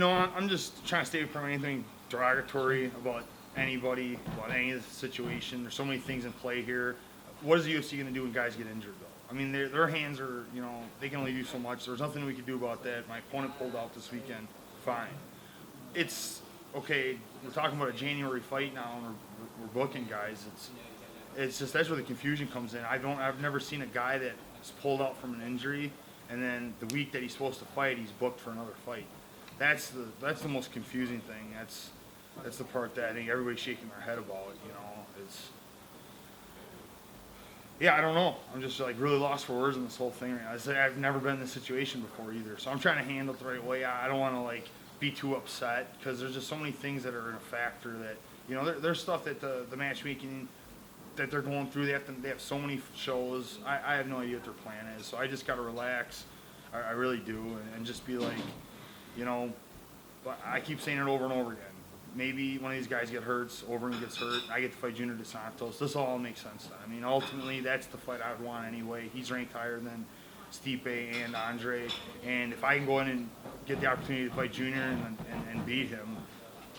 I'm just trying to stay from anything derogatory about anybody, about any of the situation. There's so many things in play here. What is the UFC going to do when guys get injured, though? I mean, their hands are, they can only do so much. There's nothing we can do about that. My opponent pulled out this weekend. Fine. It's, okay, we're talking about a January fight now, and we're booking guys. It's just, that's where the confusion comes in. I've never seen a guy that's pulled out from an injury, and then the week that he's supposed to fight, he's booked for another fight. That's the most confusing thing. That's the part that I think everybody's shaking their head about. Yeah, I don't know. I'm just like really lost for words in this whole thing right now. I've never been in this situation before either, so I'm trying to handle it the right way. I don't want to like be too upset because there's just so many things that are in a factor that there's stuff that the matchmaking that they're going through. They have so many shows. I have no idea what their plan is, so I just got to relax. I really do, and just be like, but I keep saying it over and over again. Maybe one of these guys gets hurt. I get to fight Junior Dos Santos. This all makes sense then. I mean, ultimately, that's the fight I would want anyway. He's ranked higher than Stipe and Andrei. And if I can go in and get the opportunity to fight Junior and beat him,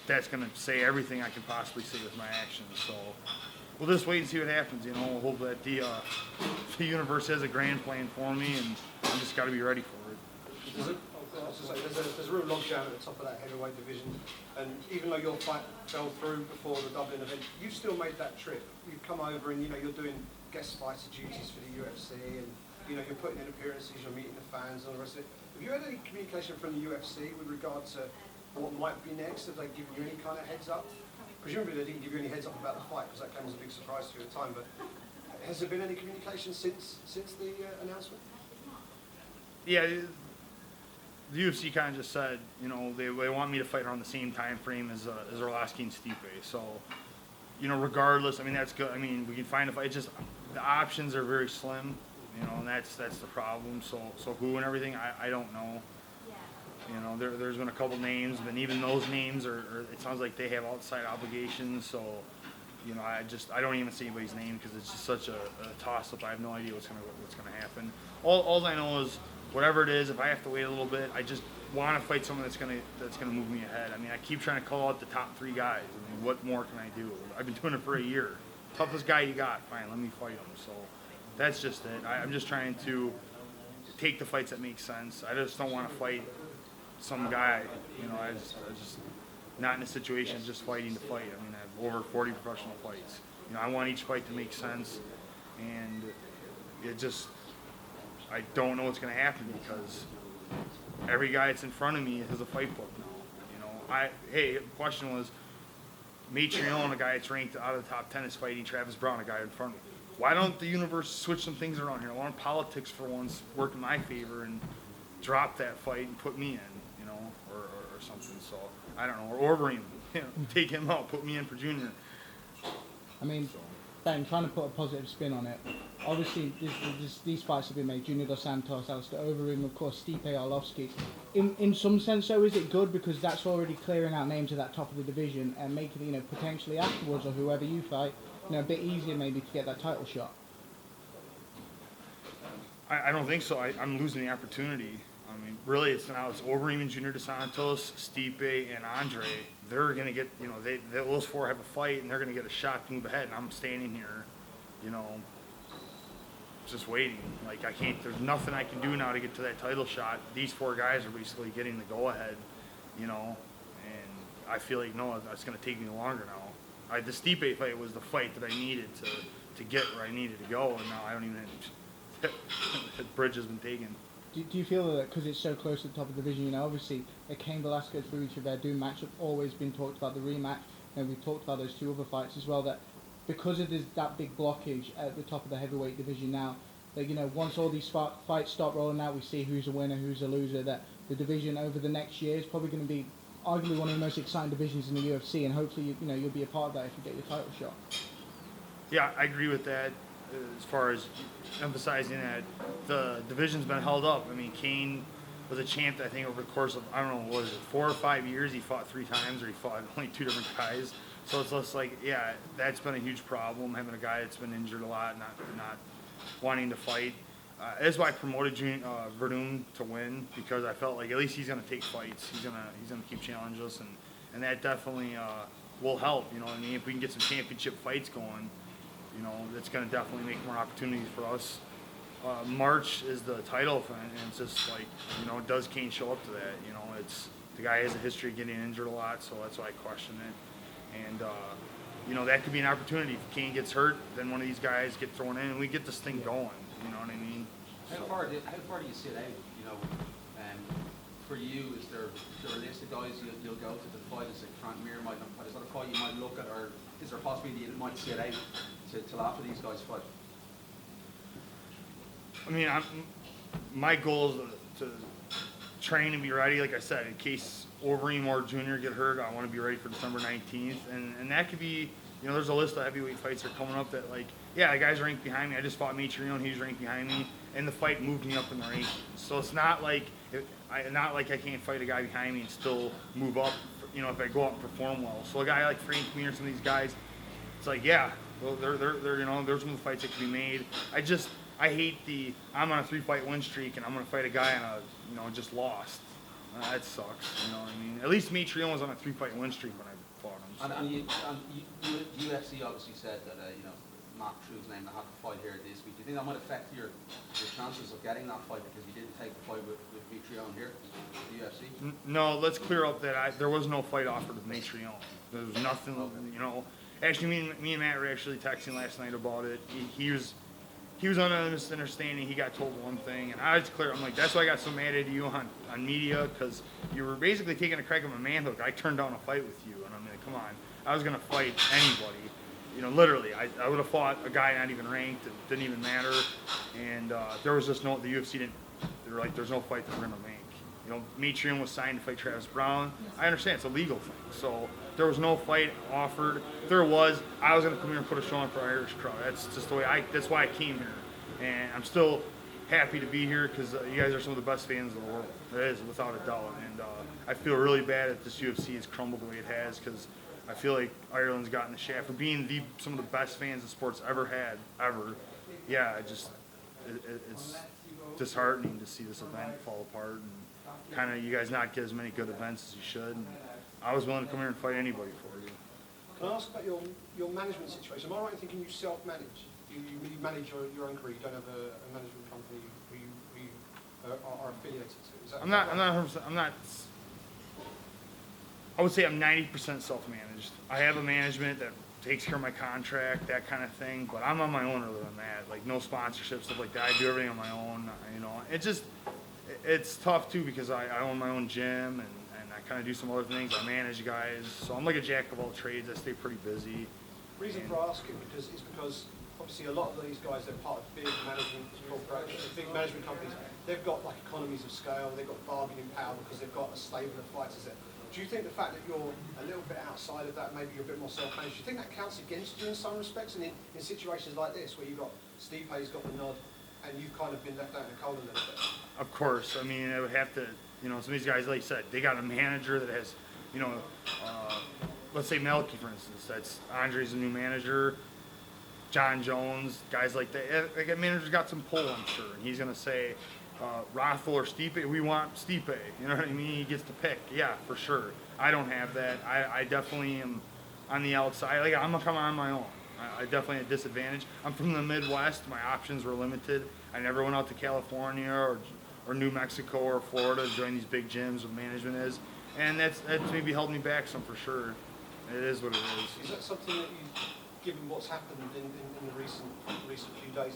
that's going to say everything I can possibly say with my actions. So we'll just wait and see what happens. We'll hope that the universe has a grand plan for me, and I just got to be ready for it. There's a real logjam at the top of that heavyweight division, and even though your fight fell through before the Dublin event, you've still made that trip. You've come over and you're doing guest fighter duties for the UFC, and you're putting in appearances, you're meeting the fans and all the rest of it. Have you had any communication from the UFC with regard to what might be next? Have they given you any kind of heads up? Presumably they didn't give you any heads up about the fight because that came as a big surprise to you at the time, but has there been any communication since the announcement? Yeah. The UFC kind of just said, they want me to fight around the same time frame as Arlovski and Stipe. So, regardless, I mean, that's good. I mean, we can find a fight. It's just the options are very slim, and that's the problem. So who and everything, I don't know. There's been a couple names, and even those names are it sounds like they have outside obligations. So, I don't even see anybody's name because it's just such a toss-up. I have no idea what's gonna happen. All I know is, whatever it is, if I have to wait a little bit, I just want to fight someone that's gonna move me ahead. I mean, I keep trying to call out the top 3 guys. I mean, what more can I do? I've been doing it for a year. Toughest guy you got, fine, let me fight him. So that's just it. I'm just trying to take the fights that make sense. I just don't want to fight some guy. I just not in a situation just fighting to fight. I mean, I have over 40 professional fights. I want each fight to make sense, and I don't know what's going to happen because every guy that's in front of me has a fight book now. The question was, Matrion, a guy that's ranked out of the top 10, is fighting Travis Brown, a guy in front of me. Why don't the universe switch some things around here? Why don't politics for once work in my favor and drop that fight and put me in, or something? So I don't know. Or Overeem, take him out, put me in for Junior. I mean, Ben, trying to put a positive spin on it. Obviously, these fights have been made. Junior Dos Santos, Alistair Overeem, of course, Stipe Arlovski. In some sense, though, is it good because that's already clearing out names at that top of the division and making potentially afterwards or whoever you fight, a bit easier maybe to get that title shot? I don't think so. I'm losing the opportunity. I mean, really, it's Overeem and Junior Dos Santos, Stipe, and Andrei. They're gonna get, those 4 have a fight and they're gonna get a shot to move ahead, and I'm standing here, just waiting. Like, I can't. There's nothing I can do now to get to that title shot. These 4 guys are basically getting the go ahead, and I feel like that's gonna take me longer now. The Stipe fight was the fight that I needed to get where I needed to go, and now I don't even. The bridge has been taken. Do you feel that because it's so close to the top of the division, obviously, Cain Velasquez, Ruiz Verdun matchup always been talked about, the rematch, and we've talked about those 2 other fights as well, that because of that big blockage at the top of the heavyweight division now, that, once all these fights start rolling out, we see who's a winner, who's a loser, that the division over the next year is probably going to be arguably one of the most exciting divisions in the UFC, and hopefully, you'll be a part of that if you get your title shot. Yeah, I agree with that. As far as emphasizing that the division's been held up. I mean, Cain was a champ, I think, over the course of, 4 or 5 years. He fought 3 times, or he fought only 2 different guys. So it's just like, yeah, that's been a huge problem, having a guy that's been injured a lot, not wanting to fight. That's why I promoted Verdum to win, because I felt like at least he's gonna take fights. He's gonna keep challenging us, and that definitely will help. You know what I mean? If we can get some championship fights going, you know, that's gonna definitely make more opportunities for us. March is the title event, and it's just like, you know, does Kane show up to that? You know, it's the guy has a history of getting injured a lot, so that's why I question it. And you know, that could be an opportunity. If Kane gets hurt, then one of these guys get thrown in, and we get this thing going. You know what I mean? How far do you sit out? You know, for you, is there a list of guys you'll go to the fight? Is it Frank Mir might not fight? Is that a fight you might look at, or is there a possibility you might sit out till after these guys fight? I mean, my goal is to train and be ready. Like I said, in case Overeem or Junior get hurt, I want to be ready for December 19th. And that could be, you know, there's a list of heavyweight fights that are coming up that, like, yeah, the guy's ranked behind me. I just fought Miocic, and he's ranked behind me, and the fight moved me up in the rankings. So it's not like I can't fight a guy behind me and still move up, you know, if I go out and perform well. So a guy like Frank Mir, some of these guys, it's like, yeah, well, they're you know, there's some fights that can be made. I hate I'm on a 3-fight win streak and I'm going to fight a guy on a, you know, just lost. That sucks, you know what I mean? At least Miocic was on a 3-fight win streak when I fought him. So. And UFC obviously said that, you know, Matt True's name that had to fight here this week. Do you think that might affect your chances of getting that fight because you didn't take the fight with Miocic here at the UFC? No, let's clear up that there was no fight offered with Miocic. There was nothing, you know. Actually, me and Matt were actually texting last night about it. He was under a misunderstanding. He got told one thing, and I was clear. I'm like, that's why I got so mad at you on media, because you were basically taking a crack at my manhook. I turned down a fight with you, and I'm like, come on. I was going to fight anybody. You know, literally. I would have fought a guy not even ranked. It didn't even matter. And there was just the UFC didn't, they were like, there's no fight that we're going to make. You know, Miocic was signed to fight Travis Brown. I understand, it's a legal thing. So there was no fight offered. If there was, I was going to come here and put a show on for Irish crowd. That's just the way that's why I came here. And I'm still happy to be here because you guys are some of the best fans in the world. It is, without a doubt. And I feel really bad that this UFC has crumbled the way it has, because I feel like Ireland's gotten the shaft for being some of the best fans the sport's ever had, ever. Yeah, it's disheartening to see this event fall apart and kind of you guys not get as many good events as you should. And I was willing to come here and fight anybody for you. Can I ask about your management situation? Am I right in thinking you self-manage? You manage your own career. You don't have a management company who you are affiliated to. Is that I'm not 100%. I would say I'm 90% self-managed. I have a management that takes care of my contract, that kind of thing, but I'm on my own other than that. Like, no sponsorship, stuff like that. I do everything on my own, you know. It's tough, too, because I own my own gym, and I kind of do some other things. I manage guys, so I'm like a jack of all trades. I stay pretty busy. Reason for asking is because obviously a lot of these guys, they're part of big management corporations, big management companies. They've got like economies of scale, they've got bargaining power because they've got a stable of fighters there. Do you think the fact that you're a little bit outside of that, maybe you're a bit more self-managed, do you think that counts against you in some respects? And in situations like this, where you've got Stipe's got the nod, and you've kind of been left out in the cold a little bit? Of course. I mean, I would have to, you know, some of these guys, like you said, they got a manager that has, you know, let's say Melky, for instance. That's Andrei's a new manager. John Jones, guys like that. Like, that manager's got some pull, I'm sure. And he's going to say, Rothwell or Stipe, we want Stipe. You know what I mean? He gets to pick. Yeah, for sure. I don't have that. I definitely am on the outside. Like, I'm going to come on my own. I definitely at a disadvantage. I'm from the Midwest. My options were limited. I never went out to California or New Mexico or Florida to join these big gyms where management is. And that's maybe held me back some for sure. It is what it is. Is that something that you, given what's happened in the recent few days,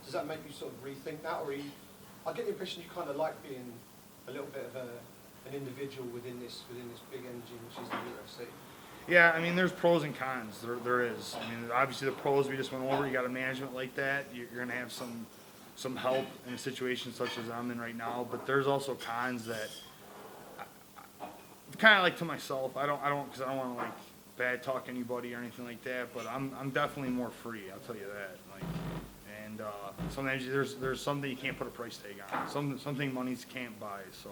does that make you sort of rethink that? Or I get the impression you kind of like being a little bit of an individual within this big engine, which is the UFC. Yeah, I mean, there's pros and cons. There is. I mean, obviously the pros we just went over. You got a management like that. You're going to have some help in a situation such as I'm in right now. But there's also cons that kind of like to myself. I don't because I don't want to like bad talk anybody or anything like that. But I'm definitely more free. I'll tell you that. Like, and sometimes there's something you can't put a price tag on. Something money can't buy. So.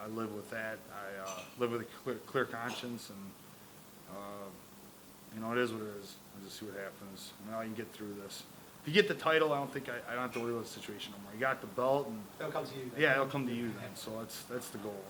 I live with that. I live with a clear conscience, and you know, it is what it is. We'll just see what happens. Now I can get through this. if you get the title, I don't think I don't have to worry about the situation no more. You got the belt, and They'll come to you then. yeah, it'll come to you then. So that's the goal.